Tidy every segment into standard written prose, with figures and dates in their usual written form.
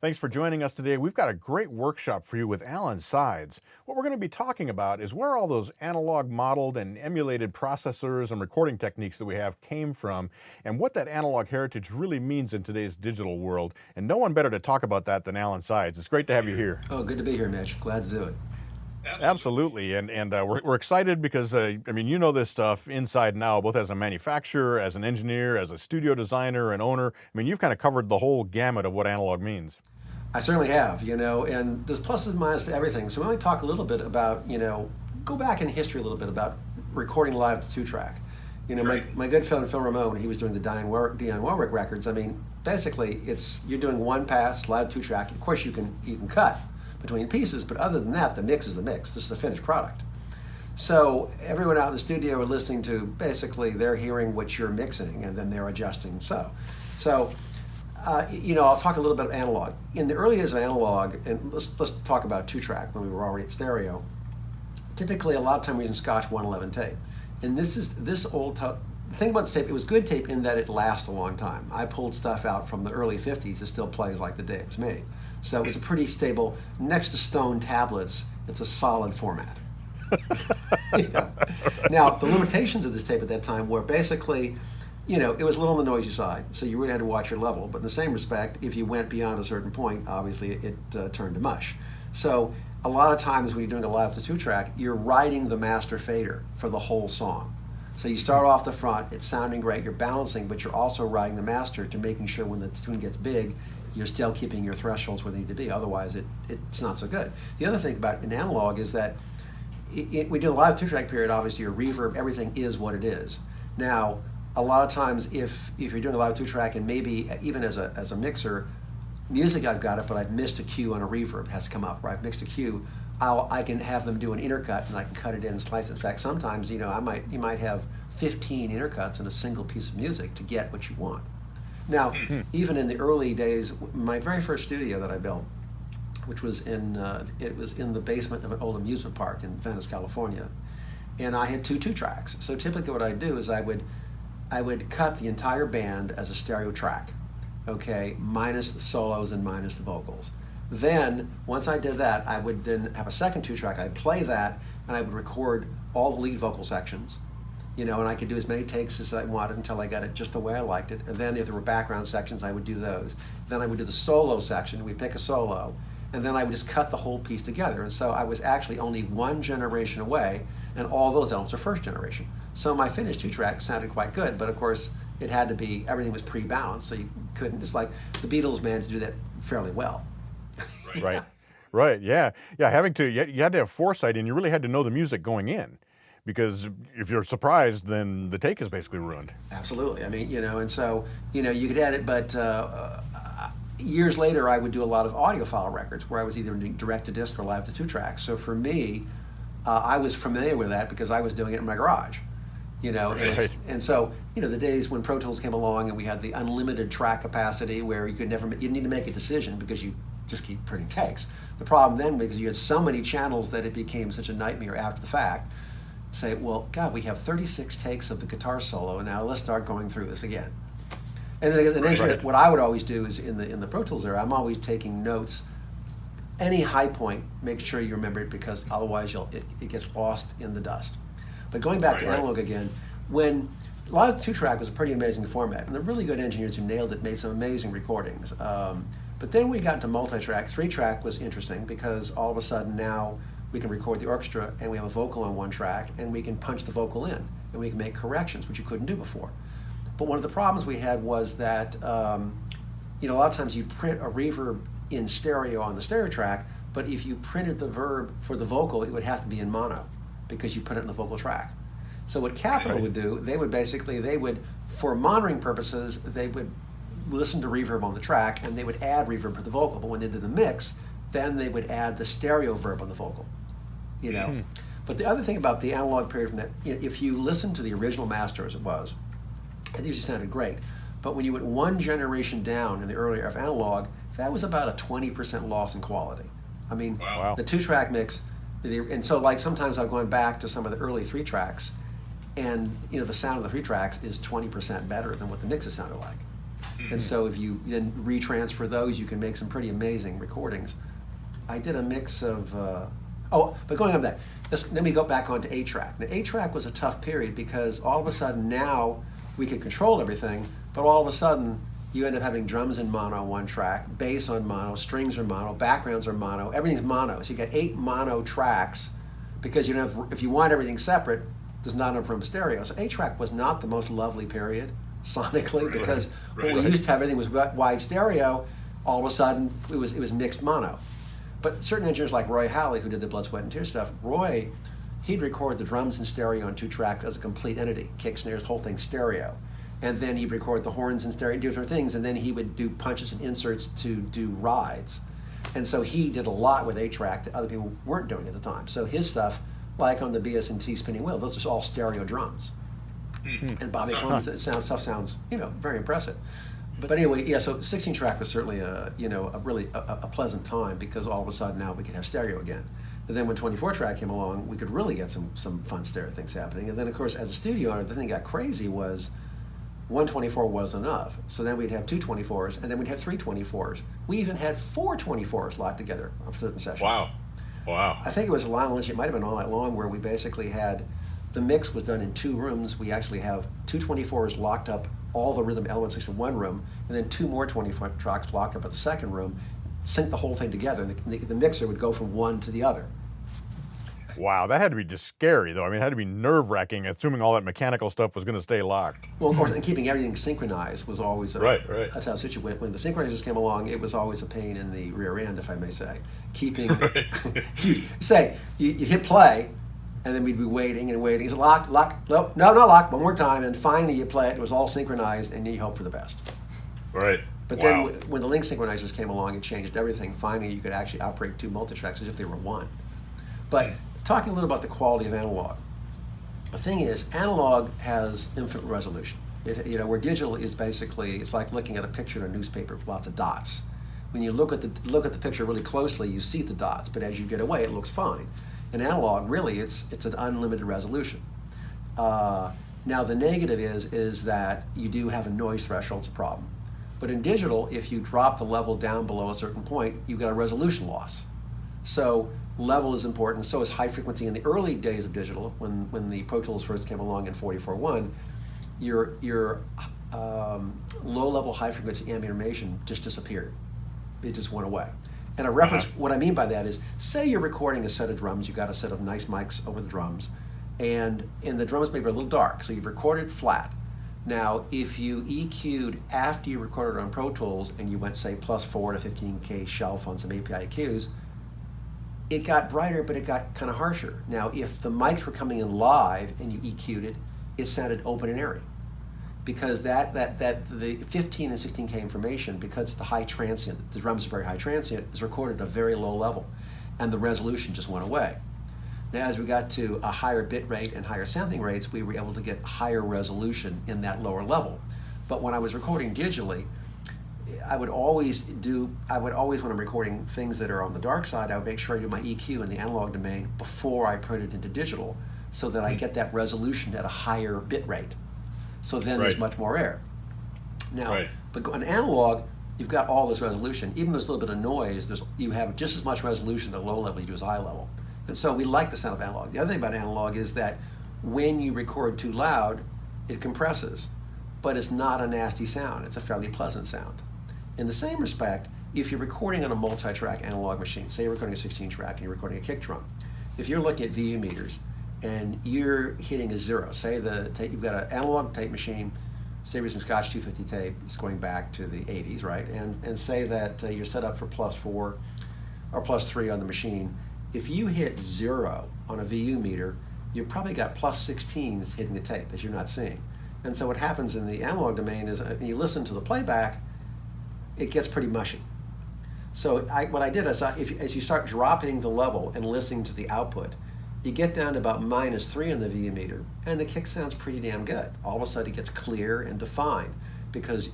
Thanks for joining us today. We've got a great workshop for you with Alan Sides. What we're going to be talking about is where all those analog modeled and emulated processors and recording techniques that we have came from, and what that analog heritage really means in today's digital world. And no one better to talk about that than Alan Sides. It's great to have you here. Oh, good to be here, Mitch. Glad to do it. Absolutely, and we're excited because I mean, you know this stuff inside and out, both as a manufacturer, as an engineer, as a studio designer and owner. I mean, you've kind of covered the whole gamut of what analog means. I certainly have, and there's pluses and minuses to everything. So we might talk a little bit about, go back in history a little bit about recording live to two-track. My good friend Phil Ramone, he was doing the Dionne Warwick records. I mean, basically, you're doing one pass, live two-track. Of course, you can cut between pieces, but other than that, the mix is the mix. This is the finished product. So everyone out in the studio are listening to, basically, they're hearing what you're mixing, and then they're adjusting. I'll talk a little bit of analog. In the early days of analog, and let's talk about two-track when we were already at stereo. Typically, a lot of time we're using Scotch 111 tape, and the thing about this tape, it was good tape in that it lasts a long time. I pulled stuff out from the early 50s. It still plays like the day it was made. So it's a pretty stable, next to stone tablets, it's a solid format. Now, the limitations of this tape at that time were basically, it was a little on the noisy side, so you really had to watch your level. But in the same respect, if you went beyond a certain point, obviously it turned to mush. So a lot of times when you're doing a live to two-track, you're riding the master fader for the whole song. So you start off the front, it's sounding great, you're balancing, but you're also riding the master to making sure when the tune gets big, you're still keeping your thresholds where they need to be. Otherwise, it's not so good. The other thing about an analog is that we do a live two-track period. Obviously, your reverb, everything is what it is. Now, a lot of times, if you're doing a live two-track, and maybe even as a mixer, music I've got it, but I've missed a cue on a reverb has come up, or I've mixed a cue. I can have them do an intercut, and I can cut it in and slice it. In fact, sometimes you might have 15 intercuts in a single piece of music to get what you want. Now, even in the early days, my very first studio that I built, which was in the basement of an old amusement park in Venice, California, and I had two tracks. So typically, what I'd do is I would cut the entire band as a stereo track, okay, minus the solos and minus the vocals. Then, once I did that, I would then have a second two-track. I'd play that, and I would record all the lead vocal sections. And I could do as many takes as I wanted until I got it just the way I liked it. And then if there were background sections, I would do those. Then I would do the solo section. We'd pick a solo, and then I would just cut the whole piece together. And so I was actually only one generation away, and all those elements are first generation. So my finished two-track sounded quite good, but of course, it had to be, everything was pre-balanced, so you couldn't, it's like the Beatles managed to do that fairly well. Right, yeah. You had to have foresight, and you really had to know the music going in. Because if you're surprised, then the take is basically ruined. Absolutely. I mean, and so, you could edit, but years later, I would do a lot of audiophile records where I was either doing direct to disc or live to two tracks. So for me, I was familiar with that because I was doing it in my garage, Right. and so, the days when ProTools came along and we had the unlimited track capacity where you didn't need to make a decision because you just keep printing takes. The problem then, because you had so many channels that it became such a nightmare after the fact, say, well, God, we have 36 takes of the guitar solo, and now let's start going through this again. And then as an engineer, what I would always do is in the Pro Tools era, I'm always taking notes. Any high point, make sure you remember it because otherwise it gets lost in the dust. But going back to analog again, when live two-track was a pretty amazing format, and the really good engineers who nailed it made some amazing recordings. But then we got into multi-track. Three-track was interesting because all of a sudden now we can record the orchestra and we have a vocal on one track and we can punch the vocal in and we can make corrections, which you couldn't do before. But one of the problems we had was that, a lot of times you print a reverb in stereo on the stereo track, but if you printed the verb for the vocal, it would have to be in mono because you put it in the vocal track. So what Capitol would do, they would, for monitoring purposes, they would listen to reverb on the track and they would add reverb for the vocal. But when they did the mix, then they would add the stereo verb on the vocal. But the other thing about the analog period from that, if you listen to the original master as it was, it usually sounded great. But when you went one generation down in the earlier of analog, that was about a 20% loss in quality. I mean, the two-track mix, and so like sometimes I've gone back to some of the early three tracks, and the sound of the three tracks is 20% better than what the mixes sounded like. And so if you then retransfer those, you can make some pretty amazing recordings. I did a mix of, but going on that, let me go back onto 8-track. Now 8-track was a tough period because all of a sudden now we could control everything, but all of a sudden you end up having drums in mono on one track, bass on mono, strings are mono, backgrounds are mono, everything's mono. So you got 8 mono tracks because you don't have, if you want everything separate, there's not enough room for stereo. So 8-track was not the most lovely period sonically because when we used to have everything was wide stereo, all of a sudden it was mixed mono. But certain engineers like Roy Halley, who did the Blood, Sweat, and Tears stuff, Roy, he'd record the drums in stereo on 2 tracks as a complete entity, kick, snares, the whole thing stereo. And then he'd record the horns in stereo, different things, and then he would do punches and inserts to do rides. And so he did a lot with 8-track that other people weren't doing at the time. So his stuff, like on the BS&T spinning wheel, those are all stereo drums. And Bobby Coleman's stuff sounds, very impressive. But anyway, yeah. So 16-track was certainly a really pleasant time because all of a sudden now we could have stereo again. And then when 24-track came along, we could really get some fun stereo things happening. And then of course, as a studio owner, the thing that got crazy was 124 wasn't enough. So then we'd have 2 24s, and then we'd have 3 24s. We even had 4 24s locked together on certain sessions. Wow. I think it was Lionel Lynch. It might have been All Night Long, where we basically had the mix was done in 2 rooms. We actually have 2 24s locked up, all the rhythm elements in one room, and then 2 more 24 tracks locked up at the second room, sync the whole thing together. And the mixer would go from one to the other. Wow, that had to be just scary, though. I mean, it had to be nerve-wracking, assuming all that mechanical stuff was going to stay locked. Well, of course, and keeping everything synchronized was always a tough situation. When the synchronizers came along, it was always a pain in the rear end, if I may say. Keeping, you hit play, and then we'd be waiting and waiting. It's locked, nope, no, not locked, one more time, and finally you play it. It was all synchronized, and you hope for the best. Right. But then when the link synchronizers came along, it changed everything. Finally, you could actually operate 2 multitracks as if they were one. But talking a little about the quality of analog. The thing is, analog has infinite resolution. Where digital is basically, it's like looking at a picture in a newspaper with lots of dots. When you look at the picture really closely, you see the dots, but as you get away, it looks fine. In analog, really, it's an unlimited resolution. Now, the negative is that you do have a noise threshold. It's a problem. But in digital, if you drop the level down below a certain point, you've got a resolution loss. So level is important, so is high frequency. In the early days of digital, when the ProTools first came along in 44.1, your low-level high frequency ambient information just disappeared. It just went away. And a reference, what I mean by that is, say you're recording a set of drums, you've got a set of nice mics over the drums, and the drums may be a little dark, so you've recorded flat. Now, if you EQ'd after you recorded on Pro Tools and you went, say, +4 to 15K shelf on some API EQs, it got brighter, but it got kind of harsher. Now, if the mics were coming in live and you EQ'd it, it sounded open and airy. Because the 15 and 16K information, because it's the high transient, the drums are very high transient, is recorded at a very low level, and the resolution just went away. Now, as we got to a higher bit rate and higher sampling rates, we were able to get higher resolution in that lower level. But when I was recording digitally, I would always, when I'm recording things that are on the dark side, I would make sure I do my EQ in the analog domain before I put it into digital, so that I get that resolution at a higher bit rate. So then there's much more air. Now, but on analog, you've got all this resolution. Even though there's a little bit of noise, you have just as much resolution at low level as you do as high level. And so we like the sound of analog. The other thing about analog is that when you record too loud, it compresses, but it's not a nasty sound. It's a fairly pleasant sound. In the same respect, if you're recording on a multi-track analog machine, say you're recording a 16-track and you're recording a kick drum, if you're looking at VU meters and you're hitting a 0, say you've got an analog tape machine, say with some Scotch 250 tape, it's going back to the 80s, right? And say that you're set up for +4 or +3 on the machine. If you hit 0 on a VU meter, you've probably got +16s hitting the tape that you're not seeing. And so what happens in the analog domain is when you listen to the playback, it gets pretty mushy. So what I did is, as you start dropping the level and listening to the output, you get down to about -3 on the VU meter, and the kick sounds pretty damn good. All of a sudden it gets clear and defined, because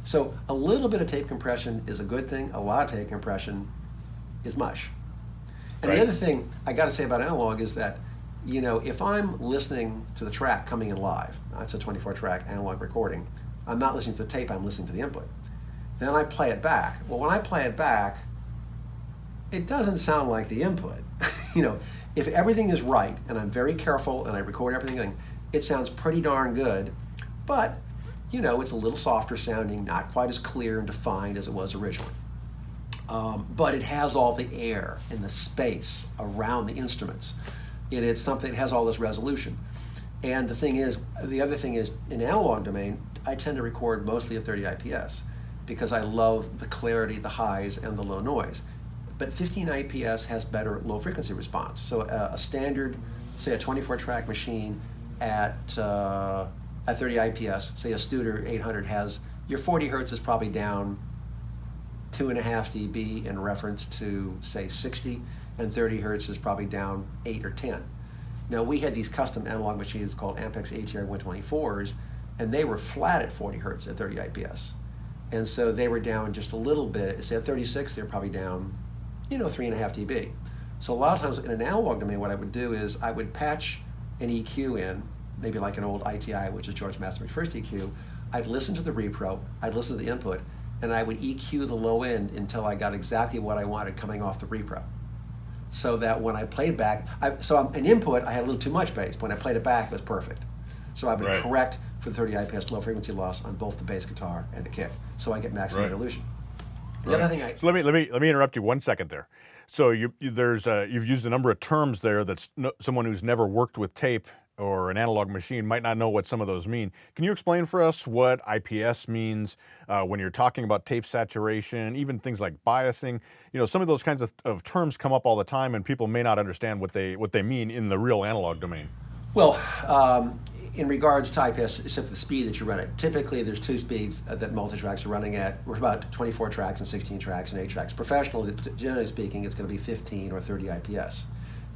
so a little bit of tape compression is a good thing. A lot of tape compression is mush. And the other thing I got to say about analog is that, if I'm listening to the track coming in live, that's a 24-track analog recording, I'm not listening to the tape, I'm listening to the input. Then I play it back. Well, when I play it back, it doesn't sound like the input. If everything is right, and I'm very careful, and I record everything, it sounds pretty darn good, but, it's a little softer sounding, not quite as clear and defined as it was originally. But it has all the air and the space around the instruments. It's something that has all this resolution. And the other thing is, in analog domain, I tend to record mostly at 30 IPS because I love the clarity, the highs, and the low noise. But 15 IPS has better low frequency response. So a standard, say a 24-track machine at 30 IPS, say a Studer 800 has, your 40 hertz is probably down 2.5 dB in reference to, say, 60, and 30 hertz is probably down 8 or 10. Now, we had these custom analog machines called Ampex ATR 124s, and they were flat at 40 hertz at 30 IPS. And so they were down just a little bit. Say at 36, they're probably down, 3.5 dB. So a lot of times in an analog domain, what I would do is I would patch an EQ in, maybe like an old ITI, which is George Masterman's first EQ. I'd listen to the repro, I'd listen to the input, and I would EQ the low end until I got exactly what I wanted coming off the repro. So that when I played back, an input, I had a little too much bass. When I played it back, it was perfect. So I would correct for 30 IPS low frequency loss on both the bass guitar and the kick. So I get maximum resolution. The other thing so let me interrupt you 1 second there. So you've used a number of terms there that someone who's never worked with tape or an analog machine might not know what some of those mean. Can you explain for us what IPS means when you're talking about tape saturation, even things like biasing? Some of those kinds of terms come up all the time, and people may not understand what they mean in the real analog domain. Well, in regards to IPS, except the speed that you run it, typically there's two speeds that multi-tracks are running at. We're about 24 tracks and 16 tracks and 8 tracks. Professionally, generally speaking, it's going to be 15 or 30 IPS.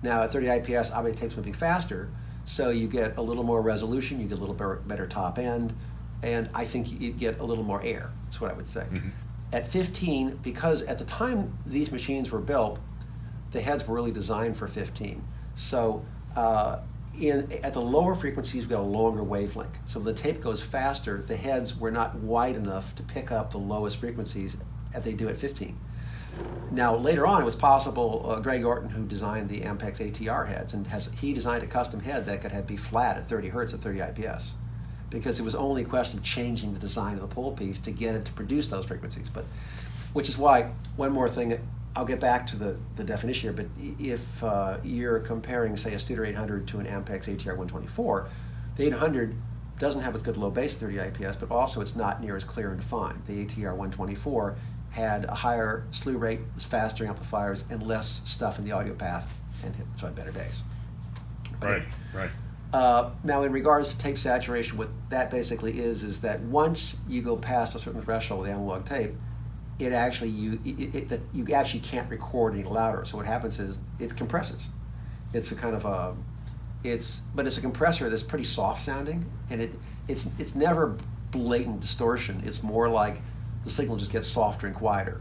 Now, at 30 IPS, obviously tape's moving faster, so you get a little more resolution, you get a little better top end, and I think you get a little more air. That's what I would say. Mm-hmm. At 15, because at the time these machines were built, the heads were really designed for 15. So at the lower frequencies, we got a longer wavelength. So when the tape goes faster, the heads were not wide enough to pick up the lowest frequencies as they do at 15. Now, later on, it was possible, Greg Orton, who designed the Ampex ATR heads, and he designed a custom head that could be flat at 30 hertz at 30 IPS, because it was only a question of changing the design of the pull piece to get it to produce those frequencies. But, which is why, one more thing, I'll get back to the definition here, but if you're comparing, say, a Studer 800 to an Ampex ATR 124, the 800 doesn't have as good low bass 30 IPS, but also it's not near as clear and defined. The ATR 124 had a higher slew rate, was faster amplifiers, and less stuff in the audio path, and so had better bass. Right. Now, in regards to tape saturation, what that basically is that once you go past a certain threshold with the analog tape, you actually can't record any louder. So what happens is it compresses. It's a kind of it's a compressor that's pretty soft sounding, and it's never blatant distortion. It's more like the signal just gets softer and quieter.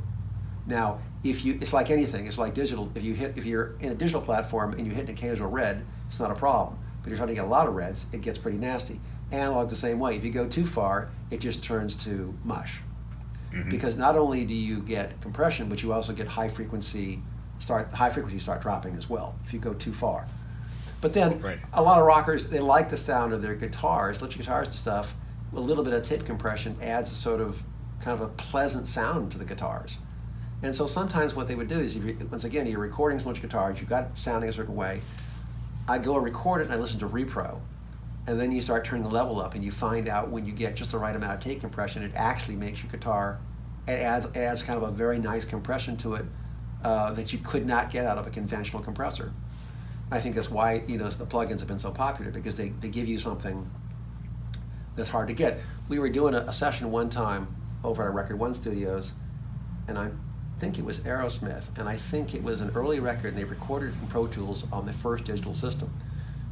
Now, it's like anything. It's like digital. If you're in a digital platform and you hit an occasional red, it's not a problem. But you're starting to get a lot of reds, it gets pretty nasty. Analog's the same way. If you go too far, it just turns to mush. Mm-hmm. Because not only do you get compression, but you also get high frequency start dropping as well if you go too far. But then a lot of rockers, they like the sound of their guitars, electric guitars and stuff. A little bit of tape compression adds a sort of kind of a pleasant sound to the guitars. And so sometimes what they would do is, once again, you're recording some electric guitars, you've got it sounding a certain way. I go and record it and I listen to repro. And then you start turning the level up and you find out when you get just the right amount of tape compression, it actually makes your guitar, it adds kind of a very nice compression to it that you could not get out of a conventional compressor. I think that's why the plugins have been so popular, because they give you something that's hard to get. We were doing a session one time over at Record One Studios, and I think it was Aerosmith, and I think it was an early record, and they recorded it in ProTools on the first digital system,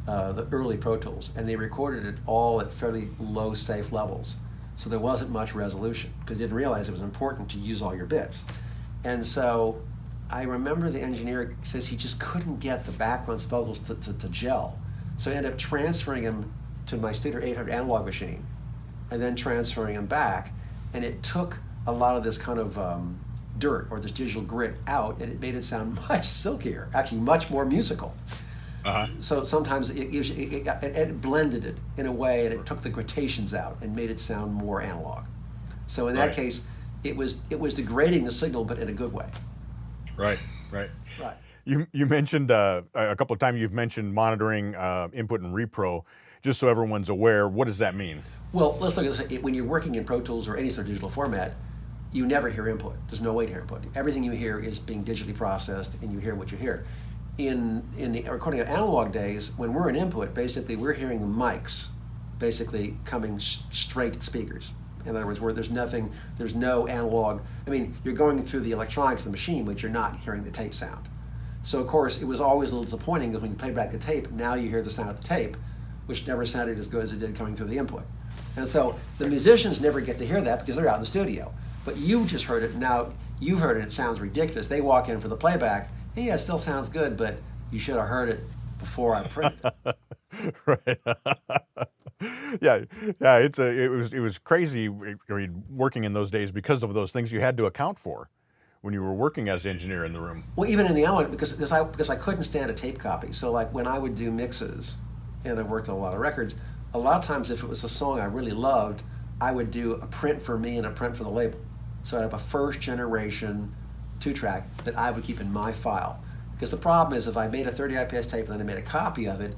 the early ProTools, and they recorded it all at fairly low safe levels. So there wasn't much resolution, because they didn't realize it was important to use all your bits. And so I remember the engineer says he just couldn't get the background vocals to gel. So I ended up transferring him to my Studer 800 analog machine, and then transferring them back. And it took a lot of this kind of dirt or this digital grit out, and it made it sound much silkier, actually much more musical. So sometimes it blended it in a way, and it took the gradations out and made it sound more analog. So in that case, it was degrading the signal, but in a good way. Right. You mentioned a couple of times. You've mentioned monitoring input and repro. Just so everyone's aware, what does that mean? Well, let's look at this. When you're working in Pro Tools or any sort of digital format, you never hear input. There's no way to hear input. Everything you hear is being digitally processed, and you hear what you hear. In the recording of analog days, when we're in input, basically we're hearing the mics basically coming straight to the speakers. In other words, where there's no analog. I mean, you're going through the electronics of the machine, but you're not hearing the tape sound. So of course, it was always a little disappointing because when you play back the tape, now you hear the sound of the tape, which never sounded as good as it did coming through the input. And so the musicians never get to hear that because they're out in the studio. But you just heard it, now you've heard it, it sounds ridiculous. They walk in for the playback, hey, yeah, it still sounds good, but you should have heard it before I printed it. Right. Yeah. It was crazy. I mean, working in those days because of those things you had to account for when you were working as engineer in the room. Well, even in the analog, because I couldn't stand a tape copy. So like when I would do mixes, and I worked on a lot of records, a lot of times if it was a song I really loved, I would do a print for me and a print for the label. So I'd have a first generation 2-track that I would keep in my file. Because the problem is if I made a 30 IPS tape and then I made a copy of it,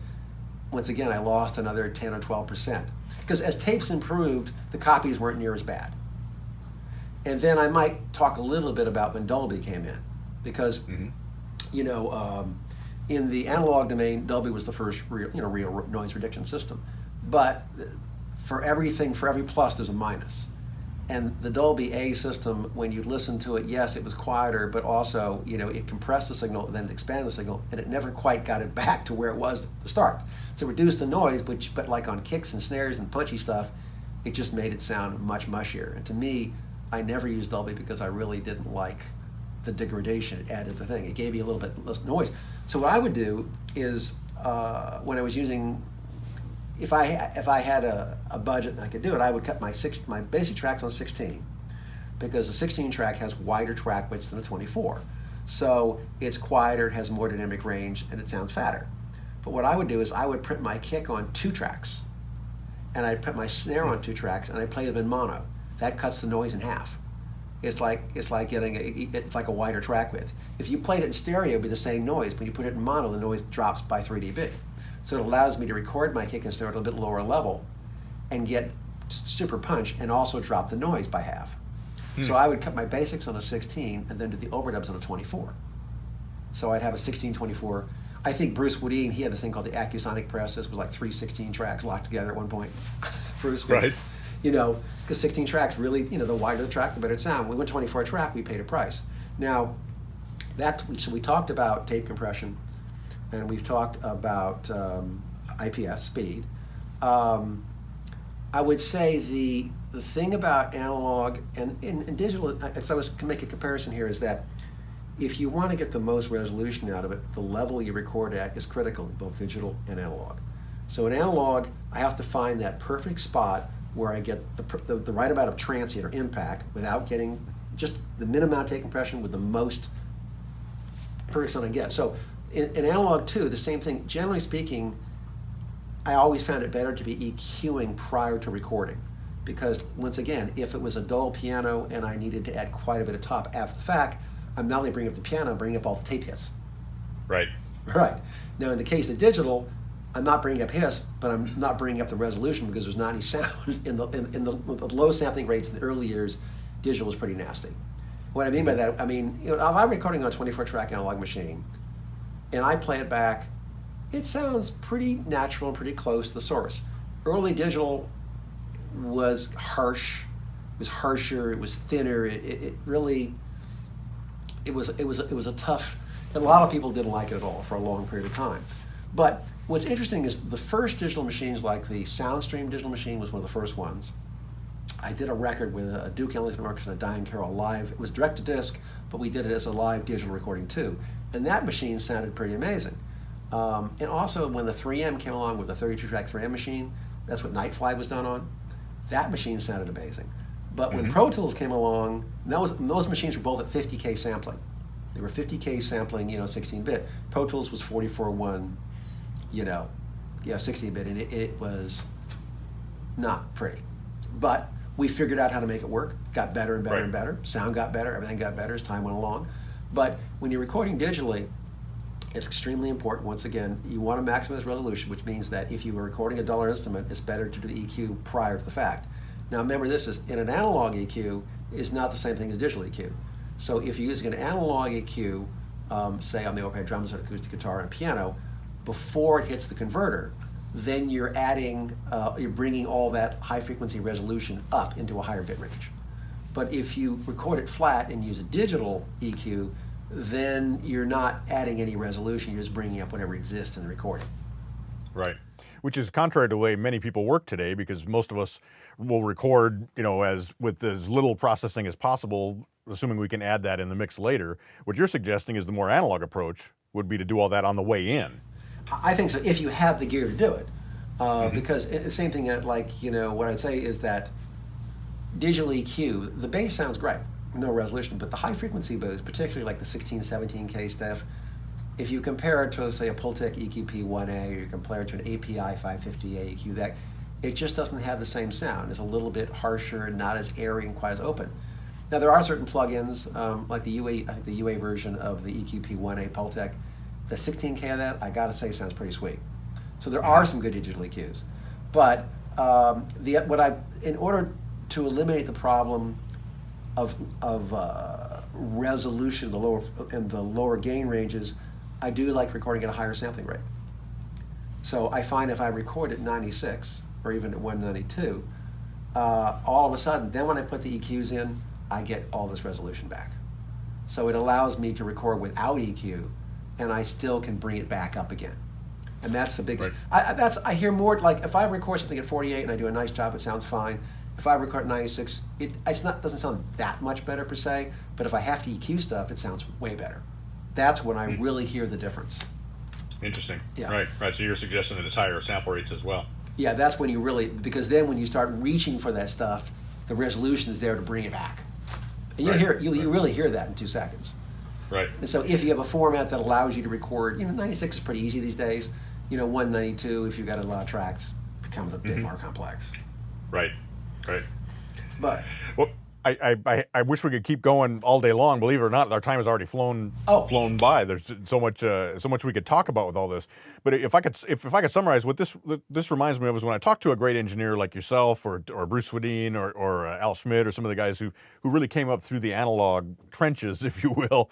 once again I lost another 10 or 12%. Because as tapes improved, the copies weren't near as bad. And then I might talk a little bit about when Dolby came in. Because, in the analog domain, Dolby was the first real noise reduction system. But for every plus, there's a minus. And the Dolby A system, when you listen to it, yes, it was quieter, but also, it compressed the signal and then it expanded the signal, and it never quite got it back to where it was to start. So it reduced the noise, but like on kicks and snares and punchy stuff, it just made it sound much mushier. And to me, I never used Dolby because I really didn't like the degradation it added to the thing. It gave you a little bit less noise. So what I would do is, when I was using, if I had a budget and I could do it, I would cut my basic tracks on 16, because a 16 track has wider track widths than a 24. So it's quieter, it has more dynamic range, and it sounds fatter. But what I would do is I would print my kick on 2 tracks, and I'd put my snare on 2 tracks, and I'd play them in mono. That cuts the noise in half. It's like a wider track width. If you played it in stereo, it'd be the same noise. When you put it in mono, the noise drops by 3 dB. So it allows me to record my kick and snare at a bit lower level and get super punch and also drop the noise by half. So I would cut my basics on a 16 and then do the overdubs on a 24. So I'd have a 16-24. I think Bruce Woodine, he had this thing called the Acusonic press. This was like 3 16 tracks locked together at one point. Bruce was, Right. Because 16 tracks really, the wider the track, the better it sound. We went 24 track, we paid a price. Now, so we talked about tape compression, and we've talked about IPS speed. I would say the thing about analog and digital, as I was to make a comparison here, is that if you want to get the most resolution out of it, the level you record at is critical in both digital and analog. So in analog, I have to find that perfect spot where I get the right amount of transient or impact without getting just the minimum amount of tape compression with the most perfect sound I get. So in analog too, the same thing. Generally speaking, I always found it better to be EQing prior to recording, because once again, if it was a dull piano and I needed to add quite a bit of top after the fact, I'm not only bringing up the piano, I'm bringing up all the tape hits. Right. Right. Now in the case of digital, I'm not bringing up hiss, but I'm not bringing up the resolution because there's not any sound in the low sampling rates in the early years. Digital was pretty nasty. What I mean by that, if I'm recording on a 24-track analog machine, and I play it back, it sounds pretty natural and pretty close to the source. Early digital was harsh, it was harsher, it was thinner. It was a tough, and a lot of people didn't like it at all for a long period of time. But what's interesting is the first digital machines, like the Soundstream digital machine was one of the first ones. I did a record with a Duke Ellington Orchestra and a Diane Carroll live. It was direct to disc, but we did it as a live digital recording too. And that machine sounded pretty amazing. And also when the 3M came along with the 32-track 3M machine, that's what Nightfly was done on. that machine sounded amazing. But when Pro Tools came along, those machines were both at 50K sampling. They were 50K sampling, 16-bit. Pro Tools was 44.1, 16-bit, and it was not pretty. But we figured out how to make it work, got better and better and better. Sound got better, everything got better as time went along. But when you're recording digitally, it's extremely important. Once again, you want to maximize resolution, which means that if you were recording a duller instrument, it's better to do the EQ prior to the fact. Now remember, this is in an analog EQ is not the same thing as digital EQ. So if you're using an analog EQ, say on the overhead drums or acoustic guitar and piano, before it hits the converter, then you're bringing all that high frequency resolution up into a higher bit range. But if you record it flat and use a digital EQ, then you're not adding any resolution, you're just bringing up whatever exists in the recording. Right. Which is contrary to the way many people work today, because most of us will record, with as little processing as possible, assuming we can add that in the mix later. What you're suggesting is the more analog approach would be to do all that on the way in. I think so, if you have the gear to do it. Because the same thing, what I'd say is that digital EQ, the bass sounds great, no resolution, but the high frequency boost, particularly like the 16, 17K stuff, if you compare it to, say, a Pultec EQP1A, or you compare it to an API 550A EQ, it just doesn't have the same sound. It's a little bit harsher, not as airy and quite as open. Now there are certain plugins, like the UA version of the EQP1A Pultec. The 16K of that, I gotta say, sounds pretty sweet. So there are some good digital EQs, but in order to eliminate the problem of resolution in the lower gain ranges, I do like recording at a higher sampling rate. So I find if I record at 96 or even at 192, all of a sudden, then when I put the EQs in, I get all this resolution back. So it allows me to record without EQ, and I still can bring it back up again. And that's the biggest. Right. I hear more, like if I record something at 48 and I do a nice job, it sounds fine. If I record at 96, it doesn't sound that much better per se, but if I have to EQ stuff, it sounds way better. That's when I really hear the difference. Interesting. Yeah. Right. So you're suggesting that it's higher sample rates as well. Yeah, that's when you really, because then when you start reaching for that stuff, the resolution is there to bring it back. And you really hear that in 2 seconds. Right. And so if you have a format that allows you to record, 96 is pretty easy these days. 192, if you've got a lot of tracks, becomes a bit more complex. Right. But Well, I wish we could keep going all day long. Believe it or not, our time has already flown by. There's so much we could talk about with all this. But if I could summarize what this reminds me of is when I talk to a great engineer like yourself or Bruce Swedin or Al Schmidt or some of the guys who really came up through the analog trenches, if you will.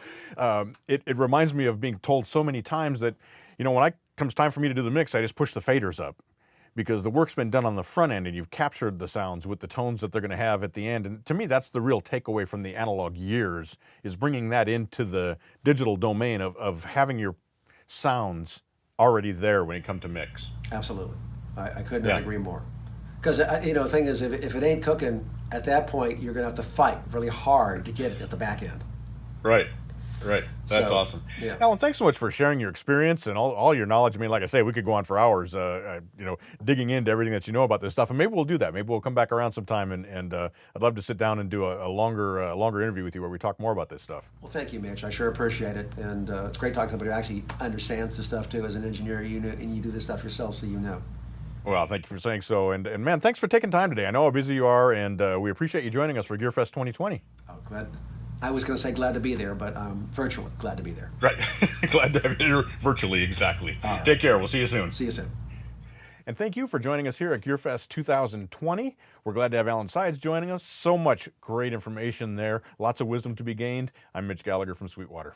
It reminds me of being told so many times that when comes time for me to do the mix, I just push the faders up, because the work's been done on the front end and you've captured the sounds with the tones that they're going to have at the end. And to me, that's the real takeaway from the analog years, is bringing that into the digital domain of having your sounds already there when it comes to mix. Absolutely. I could not agree more. Because, the thing is, if it ain't cooking, at that point, you're going to have to fight really hard to get it at the back end. Right. That's awesome. Yeah. Alan, thanks so much for sharing your experience and all your knowledge. I mean, like I say, we could go on for hours, digging into everything that you know about this stuff. And maybe we'll do that. Maybe we'll come back around sometime, and I'd love to sit down and do a longer interview with you where we talk more about this stuff. Well, thank you, Mitch. I sure appreciate it. And it's great talking to somebody who actually understands the stuff, too. As an engineer, and you do this stuff yourself, so you know. Well, thank you for saying so. And man, thanks for taking time today. I know how busy you are, and we appreciate you joining us for GearFest 2020. Oh, glad. I was going to say glad to be there, but virtually glad to be there. Right. Glad to have you here virtually, exactly. Right. Take care. We'll see you soon. See you soon. And thank you for joining us here at GearFest 2020. We're glad to have Alan Sides joining us. So much great information there. Lots of wisdom to be gained. I'm Mitch Gallagher from Sweetwater.